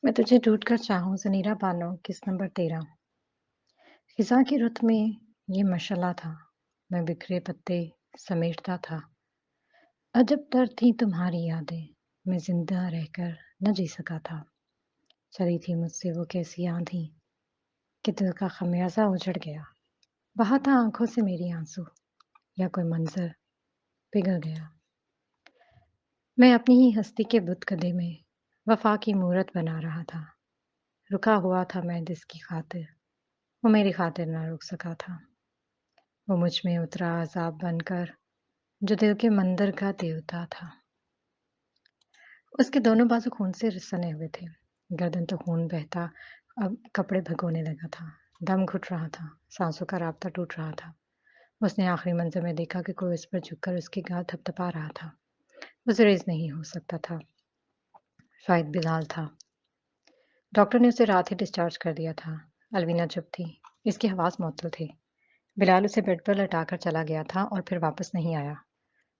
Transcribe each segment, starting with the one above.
मैं तुझे ढूँढ कर चाहूँ ज़नीरा बानो किस नंबर 13। ख़िज़ां की रुत में ये मशाला था, मैं बिखरे पत्ते समेटता था। अजब तर थी तुम्हारी यादें, मैं ज़िंदा रहकर न जी सका था। चली थी मुझसे वो कैसी आँधी कि दिल का ख़मियाज़ा उजड़ गया। बहा था आँखों से मेरी आँसू या कोई मंज़र पिघल गया। मैं अपनी ही हस्ती के बुतकदे में वफ़ा की मूरत बना रहा था। रुका हुआ था मैं जिसकी ख़ातिर, वो मेरी ख़ातिर ना रुक सका था। वो मुझ में उतरा अज़ाब बनकर, जो दिल के मंदिर का देवता था। उसके दोनों बाजू खून से सने हुए थे। गर्दन तो खून बहता अब कपड़े भिगोने लगा था। दम घुट रहा था, सांसों का राब्ता टूट रहा था। उसने आखिरी मंज़र में देखा कि कोई उस पर झुककर उसकी गाल थपथपा रहा था। वो ज़रेज़ नहीं हो सकता था, शायद बिलाल था। डॉक्टर ने उसे रात ही डिस्चार्ज कर दिया था। अलवीना चुप थी, इसके हवास मुअत्तल थे। बिलाल उसे बेड पर लटाकर चला गया था और फिर वापस नहीं आया।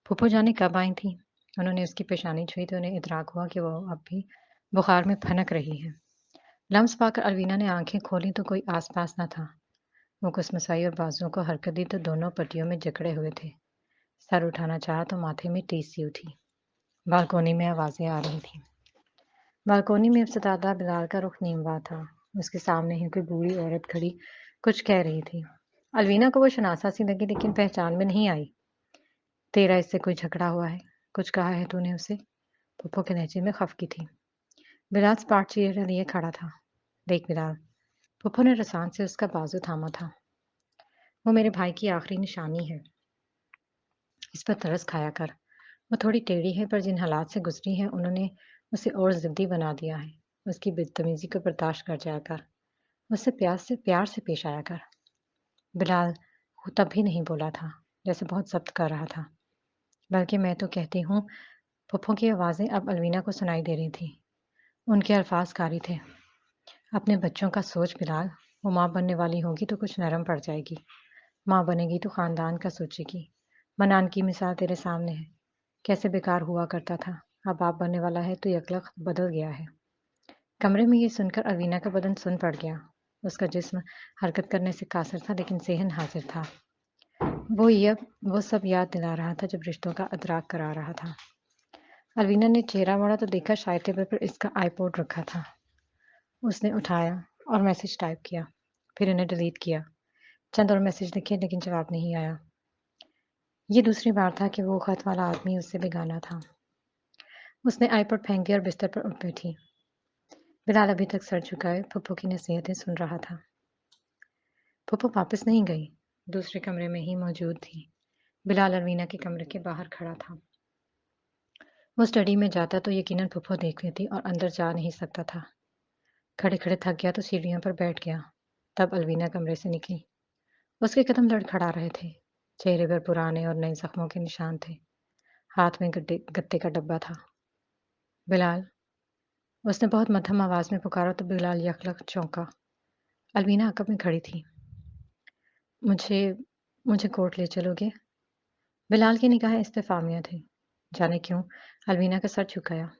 फूफो जाने कब आई थीं? उन्होंने उसकी पेशानी छुई तो उन्हें इदराक हुआ कि वो अब भी बुखार में फनक रही है। लम्स पाकर अलवीना ने आंखें खोलीं तो कोई आस-पास न था। वो कुसमुसाई और बाजुओं को हरकत दी तो दोनों पट्टियों में जकड़े हुए थे। सर उठाना चाहा तो माथे में टीस सी उठी। बालकोनी में आवाज़ें आ रही थीं। बालकोनी में इब्तिदादा बिलाल का रुख नीमवा था। उसके सामने ही कोई बूढ़ी औरत खड़ी कुछ कह रही थी। अलवीना को वो शनासा सी लगी लेकिन पहचान में नहीं आई। तेरा इससे कोई झगड़ा हुआ है? कुछ कहा है तूने उसे? पप्पो के लहजे में खफकी थी। बिलाल स्पार्ट चेहरा लिए खड़ा था। देख बिलाल, पप्पो ने रसान से उसका बाजू थामा था। वो मेरे भाई की आखिरी निशानी है। इस पर तरस खाया कर। वो थोड़ी टेढ़ी है पर जिन हालात से गुजरी है उन्होंने उसे और जिद्दी बना दिया है। उसकी बदतमीजी को बर्दाश्त कर जाया कर। उससे प्यार से पेश आया कर। बिलाल वो तब भी नहीं बोला था, जैसे बहुत ज़ब्त कर रहा था। बल्कि मैं तो कहती हूँ, पप्पो की आवाज़ें अब अलवीना को सुनाई दे रही थी। उनके अल्फाज कारी थे। अपने बच्चों का सोच बिलाल, वो माँ बनने वाली होगी तो कुछ नरम पड़ जाएगी। माँ बनेगी तो खानदान का सोचेगी। मनान की मिसाल तेरे सामने है। कैसे बेकार हुआ करता था। अब बाप बनने वाला है तो यकलख बदल गया है। कमरे में ये सुनकर अलवीना का बदन सुन पड़ गया। उसका जिस्म हरकत करने से कासिर था लेकिन ज़हन हाजिर था। वो सब याद दिला रहा था जब रिश्तों का अदराक करा रहा था। अलवीना ने चेहरा मोड़ा तो देखा शायद टेबल पर इसका आईपॉड रखा था। उसने उठाया और मैसेज टाइप किया, फिर उन्हें डिलीट किया। चंद और मैसेज लिखे लेकिन जवाब नहीं आया। ये दूसरी बार था कि वो खत वाला आदमी उससे बेगाना था। उसने आईपॉड फेंक दिया और बिस्तर पर उठ बैठी। बिलाल अभी तक सर झुकाए फूफो की नसीहतें सुन रहा था। फूफो वापस नहीं गई, दूसरे कमरे में ही मौजूद थी। बिलाल अलवीना के कमरे के बाहर खड़ा था। वो स्टडी में जाता तो यकीनन फूफो देख लेती और अंदर जा नहीं सकता था। खड़े खड़े थक गया तो सीढ़ियों पर बैठ गया। तब अलवीना कमरे से निकली। उसके कदम लड़खड़ा रहे थे। चेहरे पर पुराने और नए जख्मों के निशान थे। हाथ में गत्ते का डब्बा था। बिलाल, उसने बहुत मध्यम आवाज में पुकारा तो बिलाल यकलक चौंका। अलवीना हकम में खड़ी थी। मुझे मुझे कोर्ट ले चलोगे? बिलाल की निगाहें इस्तेफामिया थी। जाने क्यों अलवीना का सर झुकाया।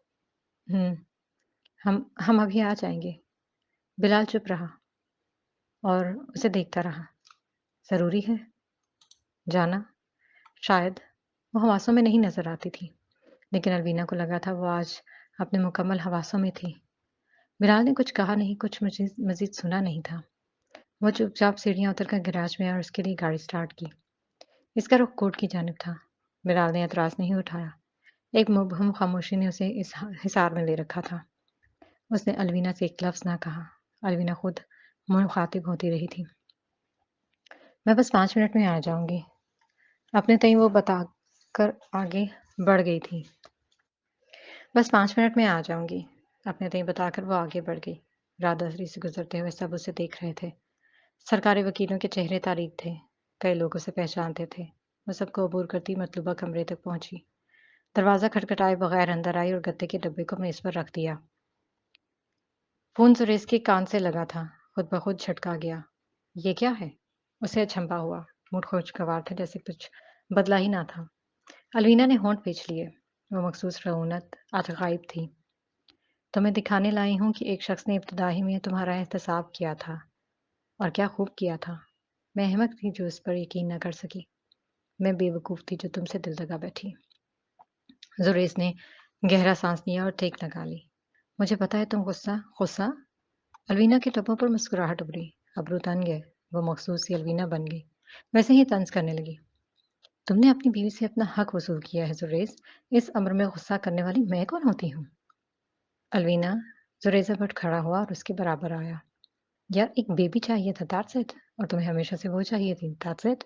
हम्म, हम अभी आ जाएंगे। बिलाल चुप रहा और उसे देखता रहा। जरूरी है जाना? शायद। वो हवासों में नहीं नजर आती थी, लेकिन अलवीना को लगा था वो आज अपने मुकम्मल हवासों में थी। बिलाल ने कुछ कहा नहीं, कुछ मजीद मजीद सुना नहीं था। वो चुपचाप सीढ़ियां उतरकर गैराज में और उसके लिए गाड़ी स्टार्ट की। इसका रुख कोर्ट की जानिब था। बिलाल ने एतराज नहीं उठाया। एक मुबहम खामोशी ने उसे इस हिसार में ले रखा था। उसने अलवीना से एक लफ्ज़ ना कहा। अलवीना खुद मुखातिब होती रही थी। मैं बस 5 मिनट में आ जाऊंगी। अपने तई वो बताकर आगे बढ़ गई थी। बस 5 मिनट में आ जाऊंगी। अपने तई बताकर वो आगे बढ़ गई। राहदरी से गुजरते हुए सब उसे देख रहे थे। सरकारी वकीलों के चेहरे तारीफ थे। कई लोग उसे पहचानते थे। वो सबको अबूर करती मतलूबा कमरे तक पहुंची। दरवाज़ा खटखटाए बगैर अंदर आई और गत्ते के डब्बे को मेज़ पर रख दिया। फ़ोन सुरेश के कान से लगा था। खुद ब खुद झटका गया। ये क्या है? उसे अचंभा हुआ। मूड खुशगवार था जैसे कुछ बदला ही ना था। अलवीना ने होंठ खींच लिए। वो मखसूस रऊनत आज गायब थी। तुम्हें दिखाने लाई हूँ कि एक शख्स ने इब्तिदा ही में तुम्हारा एहतसाब किया था और क्या खूब किया था। मैं अहमक थी जो इस पर यकीन न कर सकी। मैं बेवकूफ़ थी जो तुमसे दिल लगा बैठी। जुरैस ने गहरा सांस लिया और टेक लगा ली। मुझे पता है तुम गुस्सा? अलवीना के लबों पर मुस्कुराहट उभरी। अब्रू तन गए। वो मखसूस सी अलवीना बन गई। वैसे ही तंज करने लगी। तुमने अपनी बीवी से अपना हक वसूल किया है जुरैस। इस अम्र में गुस्सा करने वाली मैं कौन होती हूँ? अलवीना जुरैस झट खड़ा हुआ और उसके बराबर आया। यार एक बेबी चाहिए था दैट्स इट। और तुम्हें हमेशा से वो चाहिए थी दैट्स इट।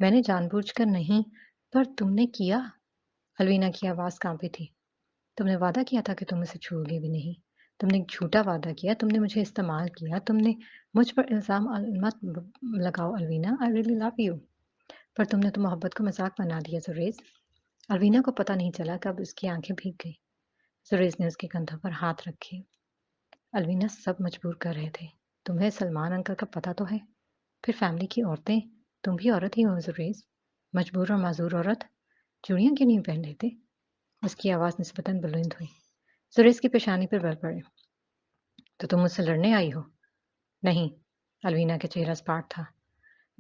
मैंने जानबूझकर नहीं, पर तुमने किया। अलवीना की आवाज़ काँपी थी। तुमने वादा किया था कि तुम उसे छूओगे भी नहीं। तुमने एक झूठा वादा किया, तुमने मुझे इस्तेमाल किया, तुमने मुझ पर इल्ज़ाम मत लगाओ Alvina, I really love you. पर तुमने तो मोहब्बत को मज़ाक बना दिया जुरैज़। अलवीना को पता नहीं चला कब उसकी आंखें भीग गईं। जुरैज़ ने उसके कंधों पर हाथ रखे। अलवीना सब मजबूर कर रहे थे। तुम्हें सलमान अंकल का पता तो है? फिर फैमिली की औरतें, तुम भी औरत ही हो जुरैज़। मजबूर और माज़ूर औरत, चूड़ियाँ क्यों नहीं पहन लेते? उसकी आवाज़ निस्बतन बुलंद हुई। जुरैज़ की पेशानी पर बल पड़े। तो तुम मुझसे लड़ने आई हो? नहीं, अलवीना का चेहरा सपाट था।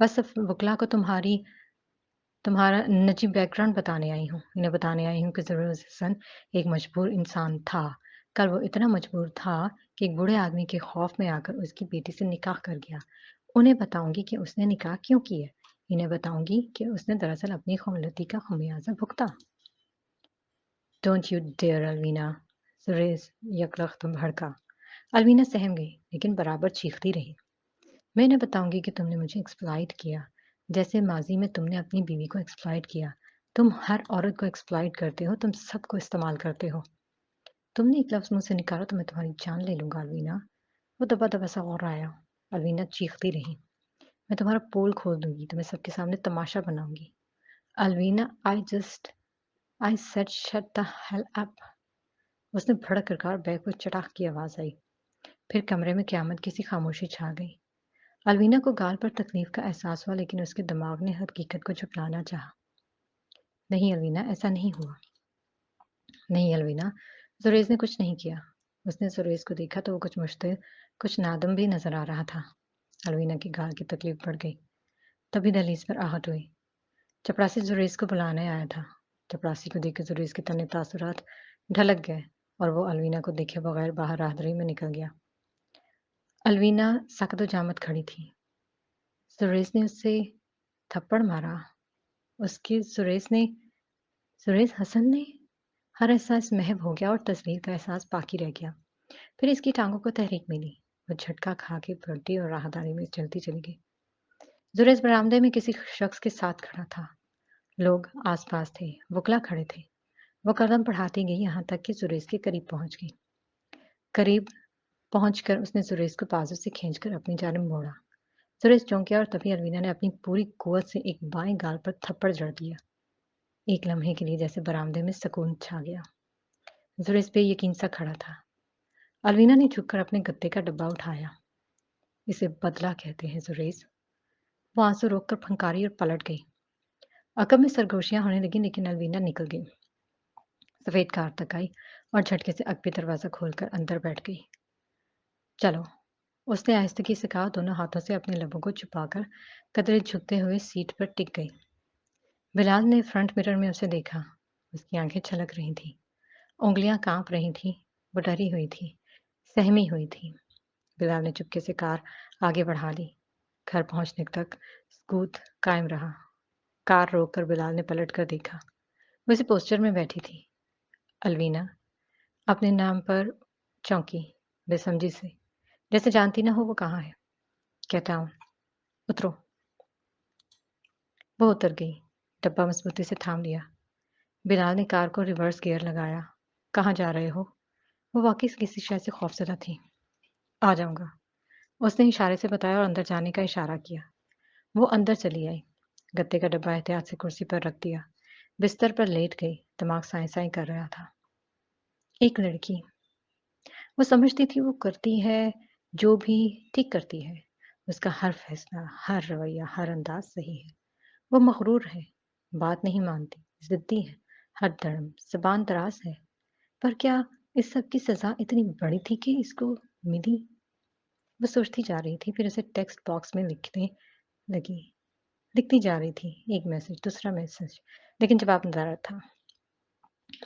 बस सिर्फ वकला को तुम्हारा निजी बैकग्राउंड बताने आई हूँ। इन्हें बताने आई हूँ कि ज़रूर हसन एक मजबूर इंसान था। कल वो इतना मजबूर था कि एक बूढ़े आदमी के खौफ में आकर उसकी बेटी से निकाह कर गया। उन्हें बताऊँगी कि उसने निकाह क्यों किया। इन्हें बताऊँगी कि उसने दरअसल अपनी खुमलती का खमियाज़ा भुगता। Don't you dare Alvina! Zuraiz यकलख्त भड़का। अलवीना सहम गई, लेकिन बराबर चीखती रही। मैं इन्हें बताऊँगी कि तुमने मुझे एक्सप्लॉइट किया, जैसे माज़ी में तुमने अपनी बीवी को एक्सप्लॉइट किया। तुम हर औरत को एक्सप्लॉइट करते हो, तुम सबको इस्तेमाल करते हो। तुमने एक लफ्ज़ मुँह से निकाला तो मैं तुम्हारी जान ले लूँगा अलवीना। वो दबा-दबा सा और आया। अलवीना चीखती रही। मैं तुम्हारा पोल खोल दूँगी, तुम्हें सबके सामने तमाशा बनाऊँगी। Alvina I said shut the hell up. उसने भड़क कर कहा और बैग पर चटाक की आवाज़ आई। फिर कमरे में क़यामत की सी खामोशी छा गई। अलवीना को गाल पर तकलीफ का एहसास हुआ लेकिन उसके दिमाग ने हकीकत को झुठलाना चाहा। नहीं अलवीना, ऐसा नहीं हुआ। नहीं अलवीना, ज़ुरैज़ ने कुछ नहीं किया। उसने ज़ुरैज़ को देखा तो वो कुछ मुश्तिल, कुछ नादम भी नज़र आ रहा था। अलवीना की गाल की तकलीफ बढ़ गई। तभी दहलीज पर आहट हुई। चपरासी ज़ुरैज़ को बुलाने आया था। चपरासी को देखकर ज़ुरैज़ के तने तासुरात ढलक गए और वो अलवीना को देखे बगैर बाहर राहदरी में निकल गया। अलवीना सकत-ओ-जामत खड़ी थी। ज़ुरैज़ ने उसे थप्पड़ मारा। उसकी ज़ुरैज़ हसन ने? हर एहसास महव हो गया और तस्वीर का एहसास बाकी रह गया। फिर इसकी टाँगों को तहरीक मिली। वो झटका खा के पलटी और राहदारी में चलती चली गई। ज़ुरैज़ बरामदे में किसी शख्स के साथ खड़ा था। लोग आस-पास थे। वकला खड़े थे। वो कदम बढ़ाती गई यहाँ तक कि ज़ुरैज़ के करीब पहुँच गई। करीब पहुँचकर उसने ज़ुरैज़ को बाजू से खींचकर अपनी जानिब मोड़ा। ज़ुरैज़ चौंक गया और तभी अलवीना ने अपनी पूरी कुव्वत से एक बाएँ गाल पर थप्पड़ जड़ दिया। एक लम्हे के लिए जैसे बरामदे में सुकून छा गया। ज़ुरैज़ बेयकीन सा खड़ा था। अलवीना ने झुककर अपने गत्ते का डब्बा उठाया। इसे बदला कहते हैं ज़ुरैज़। वो आंसू रोककर फंकारी और पलट गई। अकब में सरगोशियाँ होने लगीं लेकिन अलवीना निकल गई। सफ़ेद कार तक आई और झटके से अकबी दरवाज़ा खोलकर अंदर बैठ गई। चलो, उसने आहिस्तगी से कहा, दोनों हाथों से अपने लबों को छुपाकर कदरे झुकते हुए सीट पर टिक गई। बिलाल ने फ्रंट मिरर में उसे देखा। उसकी आंखें छलक रही थीं। उंगलियां कांप रही थीं। वो डरी हुई थी, सहमी हुई थी। बिलाल ने चुपके से कार आगे बढ़ा ली। घर पहुंचने तक सकूत कायम रहा। कार रोककर बिलाल ने पलट कर देखा। वो इसी पोस्टर में बैठी थी। अलवीना अपने नाम पर चौंकी, बेसमझी से, जैसे जानती ना हो वो कहाँ है। कहता हूँ, उतरो। वो उतर गई। डब्बा मजबूती से थाम लिया। बिलाल ने कार को रिवर्स गियर लगाया। कहाँ जा रहे हो? वो वाकई किसी शय से खौफज़दा थी। आ जाऊँगा। उसने इशारे से बताया और अंदर जाने का इशारा किया। वो अंदर चली आई। गत्ते का डब्बा एहतियात से कुर्सी पर रख दिया। बिस्तर पर लेट गई। दिमाग साएं-साएं कर रहा था। एक लड़की। वो समझती थी वो करती है, जो भी ठीक करती है। उसका हर फैसला, हर रवैया, हर अंदाज़ सही है। वो मग़रूर है, बात नहीं मानती, ज़िद्दी है, हरदम ज़बान दराज़ है। पर क्या इस सब की सज़ा इतनी बड़ी थी कि इसको मिली। वो सोचती जा रही थी, फिर उसे टेक्स्ट बॉक्स में लिखने लगी। लिखती जा रही थी, एक मैसेज, दूसरा मैसेज, लेकिन जवाब नदारद था।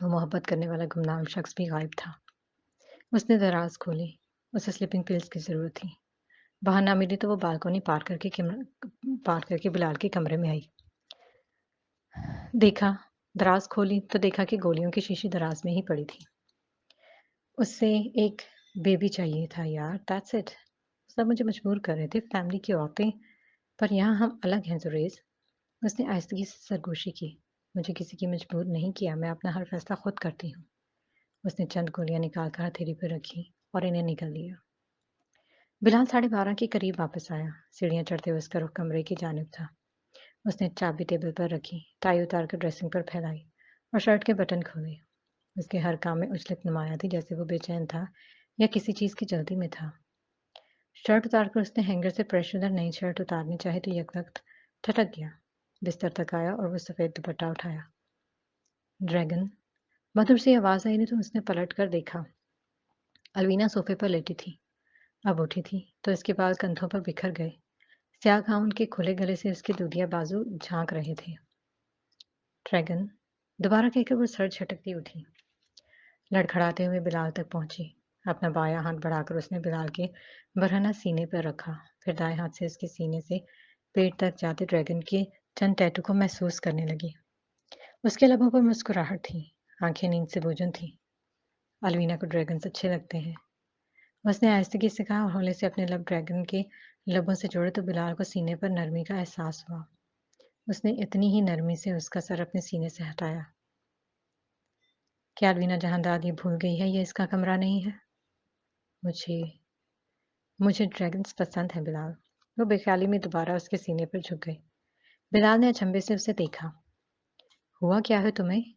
वो मोहब्बत करने वाला गुमनाम शख्स भी गायब था। उसने दराज़ खोली। उसे स्लीपिंग पिल्स की ज़रूरत थी। वहाँ ना मिली तो वो बालकनी पार करके बिलाल के कमरे में आई। देखा, दराज़ खोली तो देखा कि गोलियों की शीशी दराज़ में ही पड़ी थी। उसे एक बेबी चाहिए था यार, दैट्स इट। सब मुझे मजबूर कर रहे थे, फैमिली की औरतें, पर यहाँ हम अलग हैं ज़ुरैज़। उसने आहिस्तगी से सरगोशी की। मुझे किसी की मजबूर नहीं किया, मैं अपना हर फैसला खुद करती हूँ। उसने चंद गोलियाँ निकाल कर हथेली पर रखी और इन्हें निगल लिया। बिलाल 12:30 के करीब वापस आया। सीढ़ियाँ चढ़ते हुए उसका रुख कमरे की जानिब था। उसने चाबी टेबल पर रखी, टाई उतार कर ड्रेसिंग पर फैलाई और शर्ट के बटन खोले। उसके हर काम में उछलत नुमाया थी, जैसे वो बेचैन था या किसी चीज़ की जल्दी में था। शर्ट उतारकर उसने हैंगर से प्रेसशुदा नई शर्ट उतारनी चाही तो यकवक्त ठटक गया। बिस्तर तक आया और वो सफ़ेद दुपट्टा उठाया। ड्रैगन, मधुर सी आवाज़ आई नहीं तो उसने पलट कर देखा। अलवीना सोफे पर लेटी थी। अब उठी थी तो इसके बाल कंधों पर बिखर गए। स्याह गाउन के खुले गले से उसके दूधिया बाजू झांक रहे थे। ड्रैगन, दोबारा कहकर वो सर झटकती उठी। लड़खड़ाते हुए बिलाल तक पहुंची। अपना बायां हाथ बढ़ाकर उसने बिलाल के बरहना सीने पर रखा, फिर दाएं हाथ से उसके सीने से पेट तक जाते ड्रैगन के चंद टैटू को महसूस करने लगी। उसके लबों पर मुस्कुराहट थी, आंखें नींद से बोझन थी। अलवीना को ड्रैगन्स अच्छे लगते हैं। उसने आहिस्तगी से कहा और हौले से अपने लब ड्रैगन के लबों से जोड़े तो बिलाल को सीने पर नरमी का एहसास हुआ। उसने इतनी ही नरमी से उसका सर अपने सीने से हटाया। क्या अलवीना जहांदाद ये भूल गई है ये इसका कमरा नहीं है? मुझे मुझे ड्रैगन्स पसंद है बिलाल। वो बेख्याली में दोबारा उसके सीने पर झुक गई। बिलाल ने अचंभे से उसे देखा। हुआ क्या है तुम्हें?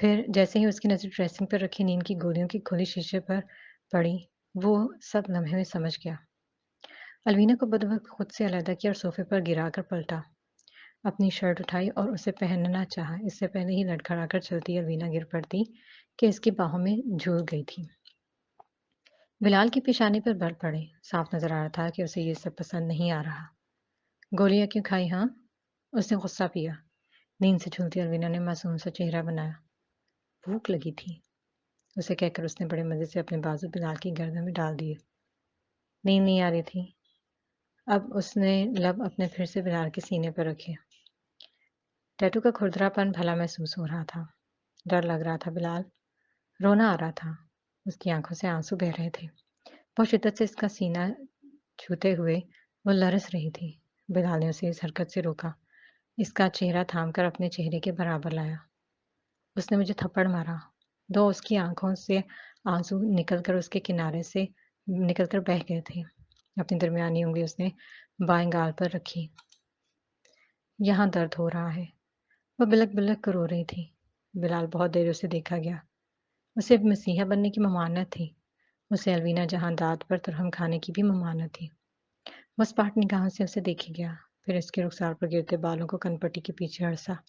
फिर जैसे ही उसकी नज़र ड्रेसिंग पर रखी नींद की गोलियों की खुली शीशे पर पड़ी, वो सब लम्हे में समझ गया। अलवीना को बदवक्त खुद से अलहदा किया और सोफे पर गिराकर पलटा। अपनी शर्ट उठाई और उसे पहनना चाहा। इससे पहले ही लड़खड़ाकर चलती अलवीना गिर पड़ती कि इसकी बाहों में झूल गई थी। बिलाल की पेशानी पर बल पड़े। साफ नजर आ रहा था कि उसे ये सब पसंद नहीं आ रहा। गोलियां क्यों खाई हाँ? उसने गुस्सा पिया। नींद से झूलती अलवीना ने मासूम सा चेहरा बनाया। भूख लगी थी, उसे कहकर उसने बड़े मजे से अपने बाजू बिलाल की गर्दन में डाल दिए। नींद नहीं आ रही थी। अब उसने लब अपने फिर से बिलाल के सीने पर रखे। टैटू का खुरदरापन भला महसूस हो रहा था। डर लग रहा था बिलाल। रोना आ रहा था। उसकी आंखों से आंसू बह रहे थे। बहुत शिद्दत से इसका सीना छूते हुए वो लरस रही थी। बिलाल ने उसे इस हरकत से रोका। इसका चेहरा थामकर अपने चेहरे के बराबर लाया। उसने मुझे थप्पड़ मारा। दो उसकी आंखों से आंसू निकलकर उसके किनारे से निकलकर बह गए थे। अपनी दरमियानी उंगली उसने बाएं गाल पर रखी। यहाँ दर्द हो रहा है। वह बिलक-बिलक कर रो रही थी। बिलाल बहुत देर उसे देखा गया। उसे अब मसीहा बनने की ममानत थी। उसे अलवीना जहांदाद पर तुरहम खाने की भी ममानत थी। वो सपाट निगाहों से उसे देखे गया, फिर इसके रुखसार पर गिरते बालों को कनपट्टी के पीछे हड़सा।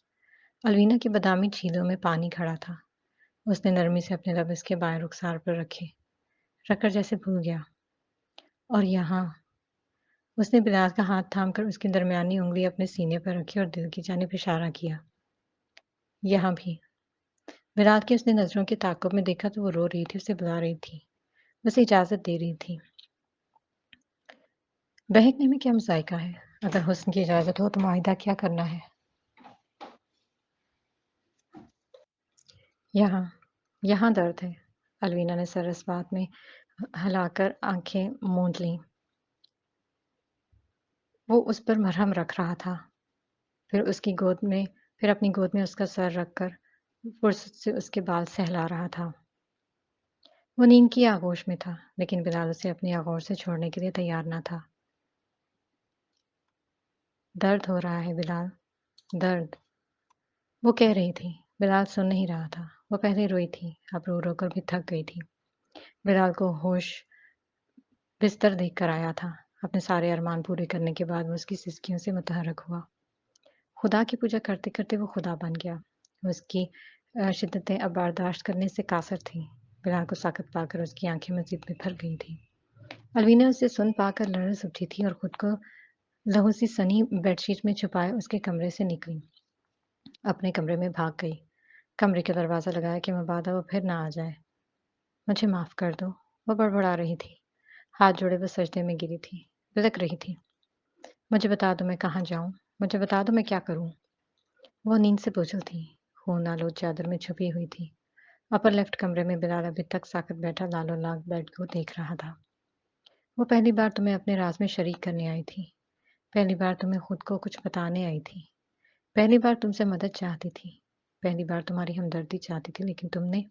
अलवीना की बादामी झीलों में पानी खड़ा था। उसने नरमी से अपने लब इसके बाएं रुखसार पर रखे, रखकर जैसे भूल गया। और यहाँ उसने बिलाल का हाथ थामकर उसकी दरमियानी उंगली अपने सीने पर रखी और दिल की जानिब इशारा किया। यहाँ भी। बिलाल की उसने नज़रों के ताक़ुब में देखा तो वो रो रही थी, उसे बुला रही थी, उसे इजाज़त दे रही थी। बहकने में क्या मज़ायका है? अगर हुस्न की इजाज़त हो तो मुआहिदा क्या करना है? यहाँ, यहाँ दर्द है। अलवीना ने सर इस बात में हिलाकर आँखें मूंद लीं। वो उस पर मरहम रख रहा था, फिर अपनी गोद में उसका सर रखकर फुर्सत से उसके बाल सहला रहा था। वो नींद की आगोश में था, लेकिन बिलाल उसे अपनी आगोश से छोड़ने के लिए तैयार न था। दर्द हो रहा है बिलाल, दर्द। वो कह रही थी। बिलाल सुन नहीं रहा था। वो पहले रोई थी, अब रो-रो कर भी थक गई थी। बिलाल को होश बिस्तर देख कर आया था। अपने सारे अरमान पूरे करने के बाद वो उसकी सिसकियों से मुतहर्रिक हुआ। खुदा की पूजा करते-करते वो खुदा बन गया। उसकी शिद्दतें अब बर्दाश्त करने से कासिर थीं। بلال کو ساکت پا کر اس کی آنکھیں مزید میں بھر گئی تھیں۔ الوینا اسے سن پا کر لرز اٹھی تھی اور خود کو لہو سی سنی بیڈ شیٹ میں چھپائے اس کے کمرے سے نکلی۔ اپنے کمرے میں بھاگ گئی۔ کمرے کا دروازہ لگایا کہ مبادا وہ پھر نہ آ جائے۔ مجھے معاف کر دو، وہ بڑبڑا رہی تھی۔ ہاتھ جوڑے وہ سجدے میں گری تھی، بلک رہی تھی۔ مجھے بتا دو میں کہاں جاؤں، مجھے بتا دو میں کیا کروں۔ وہ نیند سے بوجھل تھی، خون آلود چادر میں چھپی ہوئی تھی۔ اپر لیفٹ کمرے میں بلال ابھی تک ساکت بیٹھا لال و لاگ بیڈ کو دیکھ رہا تھا۔ وہ پہلی بار تمہیں اپنے راز میں شریک کرنے آئی تھی، پہلی بار تمہیں خود کو کچھ بتانے آئی تھی، پہلی بار تم سے مدد چاہتی تھی، پہلی بار تمہاری ہمدردی چاہتی تھی، لیکن تم نے…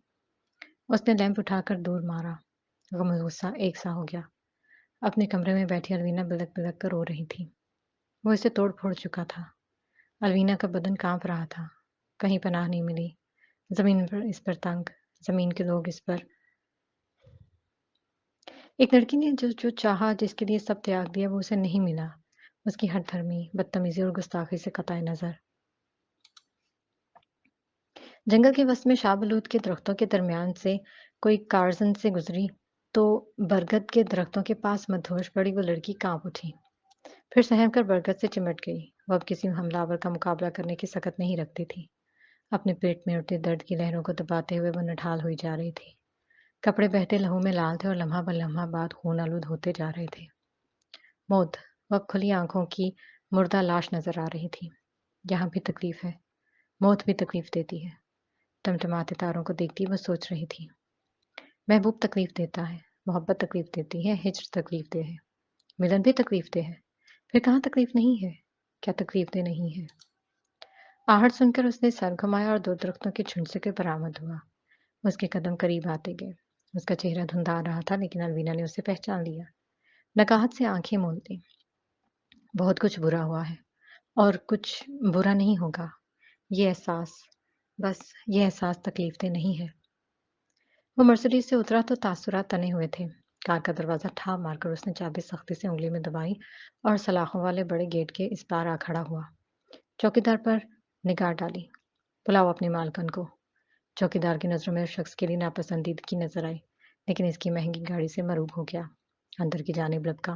اس نے لیمپ اٹھا کر دور مارا۔ غم و غصہ ایک سا ہو گیا۔ اپنے کمرے میں بیٹھی الوینا بلک بلک کر رو رہی تھی۔ وہ اسے توڑ پھوڑ چکا تھا۔ الوینا کا بدن کانپ رہا تھا۔ کہیں پناہ نہیں ملی۔ زمین پر اس پر تنگ، زمین کے لوگ اس پر… ایک لڑکی نے جو چاہا، جس کے لیے سب تیاگ دیا، وہ اسے نہیں ملا۔ اس کی ہٹ دھرمی، بدتمیزی اور گستاخی سے قطع نظر۔ جنگل کے وسط میں شاہ بلوط کے درختوں کے درمیان سے کوئی کارزن سے گزری تو برگد کے درختوں کے پاس مدہوش پڑی وہ لڑکی کانپ اٹھی۔ پھر سہم کر برگد سے چمٹ گئی۔ وہ اب کسی حملہ آور کا مقابلہ کرنے کی سکت نہیں رکھتی تھی۔ اپنے پیٹ میں اٹھتے درد کی لہروں کو دباتے ہوئے وہ نڈھال ہوئی جا رہی تھی۔ کپڑے بہتے لہو میں لال تھے اور لمحہ بہ لمحہ بعد خون آلود ہوتے جا رہے تھے۔ موت، وہ اب کھلی آنکھوں کی مردہ لاش نظر آ رہی تھی۔ یہاں بھی تکلیف ہے، موت بھی تکلیف دیتی ہے۔ ٹمٹماتے تاروں کو دیکھتی وہ سوچ رہی تھی۔ محبوب تکلیف دیتا ہے، محبت تکلیف دیتی ہے، ہجر تکلیف دہ ہے، ملن بھی تکلیف دہ ہے، پھر کہاں تکلیف نہیں ہے؟ کیا تکلیف دہ نہیں ہے؟ آہٹ سن کر اس نے سر گھمایا اور دو درختوں کے جھنڈ سے کوئی برآمد ہوا۔ اس کے قدم قریب آتے گئے۔ اس کا چہرہ دھندلا رہا تھا، لیکن الوینا نے اسے پہچان لیا۔ نکاہت سے آنکھیں مولتی۔ بہت کچھ برا ہوا ہے، اور کچھ برا نہیں ہوگا۔ یہ احساس، بس یہ احساس تکلیف دہ نہیں ہے۔ وہ مرسیڈیز سے اترا تو تاثرات تنے ہوئے تھے۔ کار کا دروازہ ٹھا مار کر اس نے چابی سختی سے انگلی میں دبائی اور سلاخوں والے بڑے گیٹ کے اس پار آ کھڑا ہوا۔ چوکیدار پر نگاہ ڈالی۔ بلاؤ اپنی مالکن کو۔ چوکیدار کی نظروں میں اس شخص کے لیے ناپسندیدگی نظر آئی، لیکن اس کی مہنگی گاڑی سے مروب ہو گیا۔ اندر کی جانب لپکا۔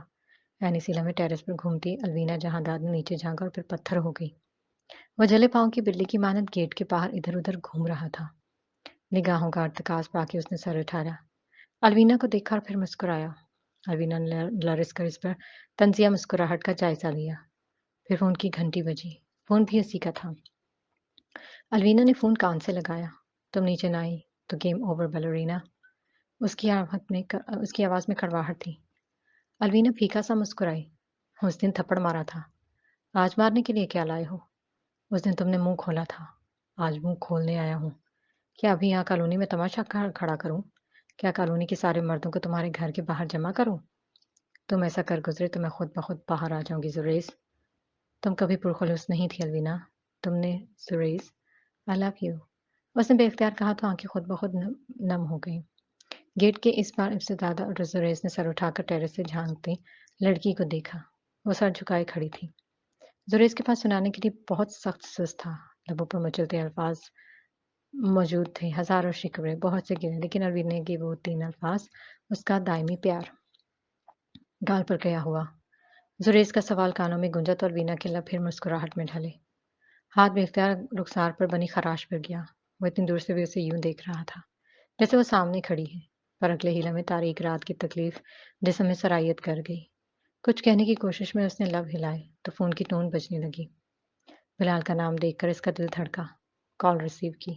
اسی لمحے ٹیرس پر گھومتی الوینا جہاں داد نے نیچے جھانکا اور پھر پتھر ہو گئی۔ وہ جلے پاؤں کی بلی کی مانند گیٹ کے باہر ادھر ادھر گھوم رہا تھا۔ نگاہوں کا ارتکاز پا کے اس نے سر اٹھایا۔ الوینا کو دیکھا اور پھر مسکرایا۔ الوینا نے لرز کر اس پر طنزیہ مسکراہٹ کا جائزہ لیا۔ پھر فون کی گھنٹی بجی۔ فون بھی اسی کا تھا۔ الوینا نے فون کان سے لگایا۔ تم نیچے نہ آئی تو گیم اوور بیلورینا۔ اس کی آواز میں کڑواہٹ تھی۔ الوینا پھیکا سا مسکرائی۔ اس دن تھپڑ مارا تھا، آج مارنے کے لیے کیا لائے ہو؟ اس دن تم نے منہ کھولا تھا، آج منہ کھولنے آیا ہوں۔ کیا ابھی یہاں کالونی میں تماشا کھڑا کروں؟ کیا کالونی کے سارے مردوں کو تمہارے گھر کے باہر جمع کروں؟ تم ایسا کر گزرے تو میں خود بخود باہر آ جاؤں گی زریز۔ تم کبھی پرخلوص نہیں تھی الوینا، تم نے… زریز، آئی لو یو۔ اس نے بے اختیار کہا تو آنکھیں خود بخود نم ہو گئیں۔ گیٹ کے اس پار ابتداء اور زریز نے سر اٹھا کر ٹیرس سے جھانکتی لڑکی کو دیکھا۔ وہ سر جھکائے کھڑی تھی۔ زریز کے پاس سنانے کے لیے بہت سخت سوز تھا۔ لبوں پر مچلتے الفاظ موجود تھے، ہزاروں شکوے، بہت سے گلے، لیکن الوینا کے وہ 3 الفاظ، اس کا دائمی پیار۔ گال پر کیا ہوا؟ زریز کا سوال کانوں میں گونجا تو الوینا کے لب پھر مسکراہٹ میں ڈھلے۔ ہاتھ بے اختیار رخسار پر بنی خراش پر گیا۔ وہ اتنی دور سے بھی اسے یوں دیکھ رہا تھا جیسے وہ سامنے کھڑی ہے، پر اگلے ہی لمحے تاریک رات کی تکلیف جسم میں سرایت کر گئی۔ کچھ کہنے کی کوشش میں اس نے لب ہلائے تو فون کی ٹون بجنے لگی۔ بلال کا نام دیکھ کر اس کا دل دھڑکا۔ کال ریسیو کی۔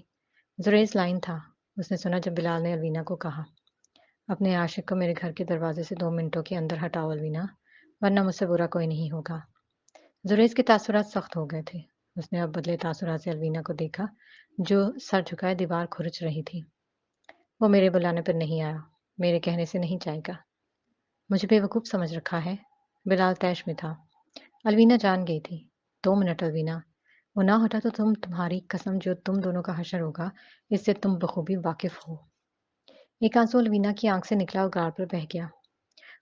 زریز لائن تھا۔ اس نے سنا جب بلال نے الوینا کو کہا، اپنے عاشق کو میرے گھر کے دروازے سے 2 منٹوں کے اندر ہٹاؤ الوینا، ورنہ مجھ سے برا کوئی نہیں ہوگا۔ زریز کے تاثرات سخت ہو گئے تھے۔ اس نے اب بدلے تاثرات سے الوینا کو دیکھا جو سر جھکائے دیوار کھرچ رہی تھی۔ وہ میرے بلانے پر نہیں آیا، میرے کہنے سے نہیں جائے گا۔ مجھے بے وقوف سمجھ رکھا ہے؟ بلال طیش میں تھا۔ الوینا جان گئی تھی۔ 2 منٹ الوینا، وہ نہ ہٹا تو تمہاری قسم جو تم دونوں کا حشر ہوگا، اس سے تم بخوبی واقف ہو۔ ایک آنسو الوینا کی آنکھ سے نکلا اور گال پر بہہ گیا۔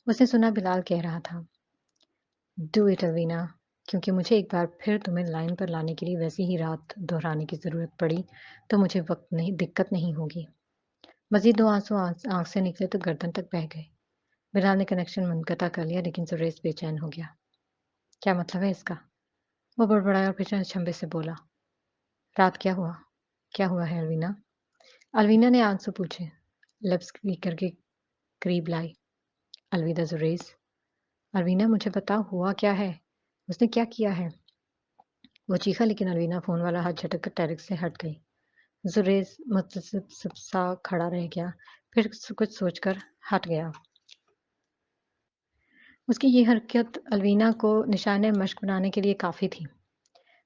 اس نے سنا بلال کہہ رہا تھا، ڈو اٹ الوینا، کیونکہ مجھے ایک بار پھر تمہیں لائن پر لانے کے لیے ویسی ہی رات دہرانے کی ضرورت پڑی تو مجھے دقت نہیں ہوگی۔ मज़ीद 2 आँसू आँख से निकले तो गर्दन तक बह गए। बिलाल ने कनेक्शन मुनक़ता कर लिया लेकिन ज़ुरैज़ बेचैन हो गया। क्या मतलब है इसका? वो बड़बड़ाया और फिर अचंभे से बोला, रात क्या हुआ? क्या हुआ है अलवीना? अलवीना ने आंसू पूछे, लिप्स स्पीकर के करीब लाई। अलविदा ज़ुरैज़। अलवीना मुझे बताओ हुआ क्या है? उसने क्या किया है? वो चीखा लेकिन अलवीना फ़ोन वाला हाथ झटक कर टेरेस से हट गई। ज़ुरैज़ मुतज़ब्ज़िब सा खड़ा रह गया, फिर कुछ सोचकर हट गया। उसकी ये हरकत अलवीना को निशाने मश्क बनाने के लिए काफ़ी थी।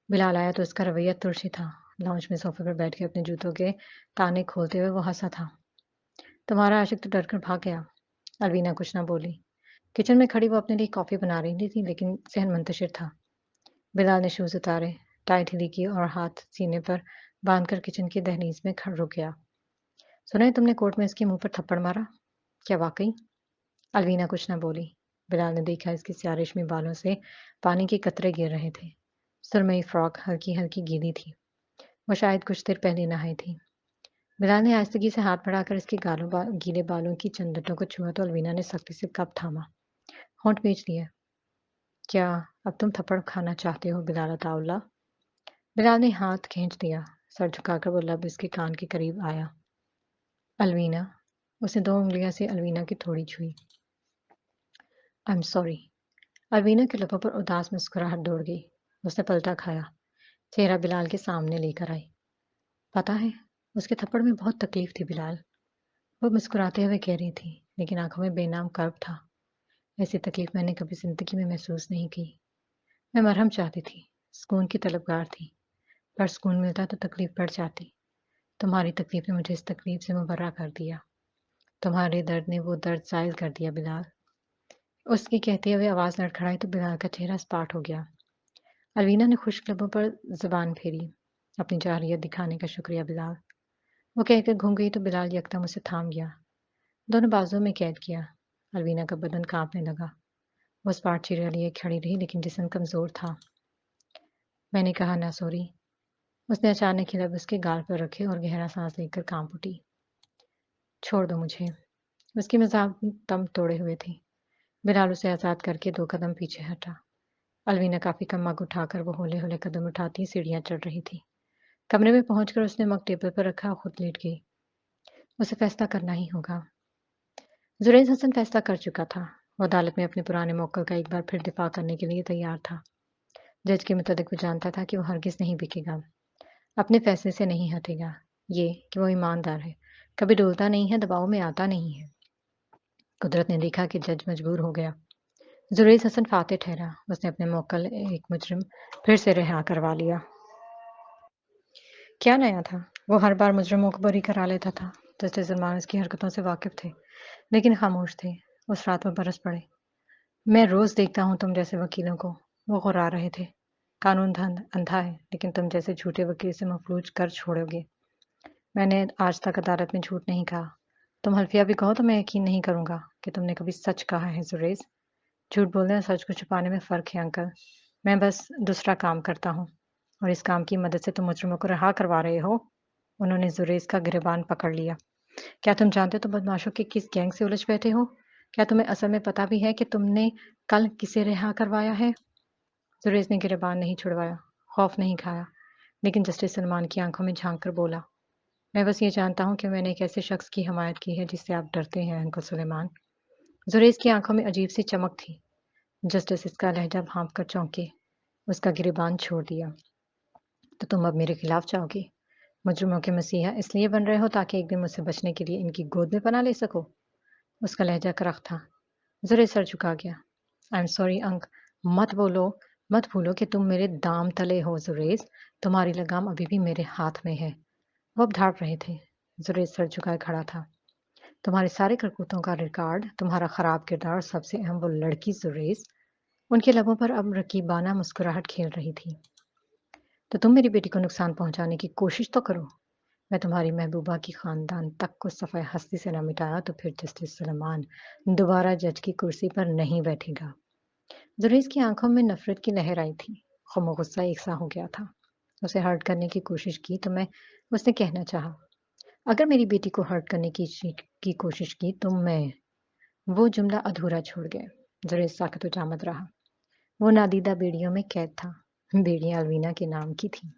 बिलाल आया तो उसका रवैया तुरशी था। लाउंज में सोफ़े पर बैठ के अपने जूतों के ताने खोलते हुए वो हँसा था। तुम्हारा आशिक तो डर कर भाग गया। अलवीना कुछ न बोली। किचन में खड़ी वो अपने लिए कॉफ़ी बना रही थी लेकिन ज़हन मुंतशिर था। बिलाल ने शूज़ उतारे, टाई ढीली की और हाथ सीने पर बांधकर किचन की दहलीज में रुक गया। सुना है तुमने कोर्ट में इसके मुंह पर थप्पड़ मारा? क्या वाकई? अलवीना कुछ न बोली। बिलाल ने देखा इसके स्याह रेशमी बालों से पानी के कतरे गिर रहे थे। सुरमई फ्रॉक हल्की-हल्की गीली थी। वो शायद कुछ देर पहले नहाई थी। बिलाल ने आहिस्तगी से हाथ बढ़ाकर इसके गीले बालों की चंदटों को छुआ तो अलवीना ने सख्ती से कप थामा। होंठ भींच लिए। क्या अब तुम थप्पड़ खाना चाहते हो बिलाल अताउल्ला? बिलाल ने हाथ खींच दिया। सर झुकाकर वो लब इसके कान के करीब आया। अलवीना। उसने 2 उँगलियों से अलवीना की थोड़ी छुई। I am sorry. अलवीना के लबों पर उदास मुस्कुराहट दौड़ गई। उसने पलटा खाया। चेहरा बिलाल के सामने लेकर आई। पता है, उसके थप्पड़ में बहुत तकलीफ थी बिलाल। वो मुस्कुराते हुए कह रही थी, लेकिन आंखों में बेनाम कर्ब था। ऐसी तकलीफ मैंने कभी जिंदगी में महसूस नहीं की। मैं मरहम चाहती थी, सुकून की तलबगार थी, पर सुकून मिलता तो तकलीफ बढ़ जाती। तुम्हारी तकलीफ ने मुझे इस तकलीफ से मुबर्रा कर दिया। तुम्हारे दर्द ने वो दर्द ज़ायल कर दिया बिलाल। उसकी कहते हुए आवाज़ लड़खड़ाई तो बिलाल का चेहरा सपाट हो गया। अलवीना ने खुश्क लबों पर ज़ुबान फेरी। अपनी जाहिलियत दिखाने का शुक्रिया बिलाल। वो कहकर घूम गई तो बिलाल यकदम उसे थाम गया। दोनों बाजुओं में कैद किया। अलवीना का बदन कांपने लगा। वो सपाट चेहरा लिए खड़ी रही लेकिन जिस्म कमज़ोर था। मैंने कहा ना सॉरी। उसने अचानक ही लब उसके गाल पर रखे और गहरा सांस लेकर कांप उठी। छोड़ दो मुझे। उसकी मज़ाक दम तोड़े हुए थी। बिलाल उसे आज़ाद करके 2 कदम पीछे हटा। अलवीना काफ़ी कम मग उठाकर वो हौले-हौले कदम उठाती सीढ़ियाँ चढ़ रही थी। कमरे में पहुंचकर उसने मग टेबल पर रखा और खुद लेट गई। उसे फैसला करना ही होगा। ज़ुरैज़ हसन फैसला कर चुका था। वो अदालत में अपने पुराने मौक़िफ़ का एक बार फिर दिफ़ा करने के लिए तैयार था। जज के मुताबिक वो जानता था कि वो हरगिज़ नहीं बिकेगा। अपने फैसले से नहीं हटेगा। ये कि वो ईमानदार है, कभी डोलता नहीं है, दबाव में आता नहीं है। कुदरत ने देखा कि जज मजबूर हो गया। ज़ुरैज़ हसन फ़ातिह ठहरा। उसने अपने मोक्कल एक मुजरिम फिर से रिहा करवा लिया। क्या नया था? वो हर बार मुजरिमों को बरी करा लेता था। जस्टिस सलमान उसकी हरकतों से वाकिफ़ थे, लेकिन खामोश थे। उस रात वो बरस पड़े। मैं रोज़ देखता हूँ तुम जैसे वकीलों को। वो गुर्रा रहे थे। कानून अंधा है, लेकिन तुम जैसे झूठे वकील से महफूज कर छोड़ोगे। मैंने आज तक अदालत में झूठ नहीं कहा। तुम हल्फिया भी कहो तो मैं यकीन नहीं करूँगा कि तुमने कभी सच कहा है ज़ुरैज़। झूठ बोलने और सच को छुपाने में फ़र्क है अंकल। मैं बस दूसरा काम करता हूँ और इस काम की मदद से तुम मुजरिमों को रिहा करवा रहे हो। उन्होंने ज़ुरैज़ का गिरेबान पकड़ लिया। क्या तुम जानते हो तुम बदमाशों के किस गैंग से उलझ बैठे हो? क्या तुम्हें असल में पता भी है कि तुमने कल किसे रिहा करवाया है? ज़ुरैज़ ने गिरेबान नहीं छुड़वाया, खौफ नहीं खाया, लेकिन जस्टिस सलमान की आंखों में झांक कर बोला, मैं बस ये जानता हूँ कि मैंने एक ऐसे शख्स की हिमायत की है जिससे आप डरते हैं अंकल सुलेमान। ज़ुरैज़ की आंखों में अजीब सी चमक थी। जस्टिस इसका लहजा भांप कर चौंके। उसका गिरेबान छोड़ दिया। तो तुम अब मेरे खिलाफ जाओगे? मुजरिमों के मसीहा इसलिए बन रहे हो ताकि एक दिन मुझसे बचने के लिए इनकी गोद में पनाह ले सको? उसका लहजा करख था। ज़ुरैज़ सर झुका गया। आई एम सॉरी अंक। मत बोलो, मत भूलो कि तुम मेरे दाम तले हो ज़ुरैज़। तुम्हारी लगाम अभी भी मेरे हाथ में है। वो अब ढाँप रहे थे। ज़ुरैज़ सर झुकाए खड़ा था। तुम्हारे सारे करतूतों का रिकॉर्ड, तुम्हारा खराब किरदार और सबसे अहम वो लड़की ज़ुरैज़। उनके लबों पर अब रकीबाना मुस्कुराहट खेल रही थी। तो तुम मेरी बेटी को नुकसान पहुंचाने की कोशिश तो करो। मैं तुम्हारी महबूबा की खानदान तक को सफ़ाए हस्ती से न मिटाया तो फिर जस्टिस सुलेमान दोबारा जज की कुर्सी पर नहीं बैठेगा। ज़ुरैज़ की आंखों में नफरत की लहर आई थी। ख़ौम गुस्सा एक सा हो गया था। उसे हर्ट करने की कोशिश की तो मैं उसने कहना चाहा, अगर मेरी बेटी को हर्ट करने की कोशिश की तो मैं वो जुमला अधूरा छोड़ गए। ज़रा साक़ित व जामत रहा। वो नादीदा बेड़ियों में कैद था। बेड़ियाँ अलवीना के नाम की थीं।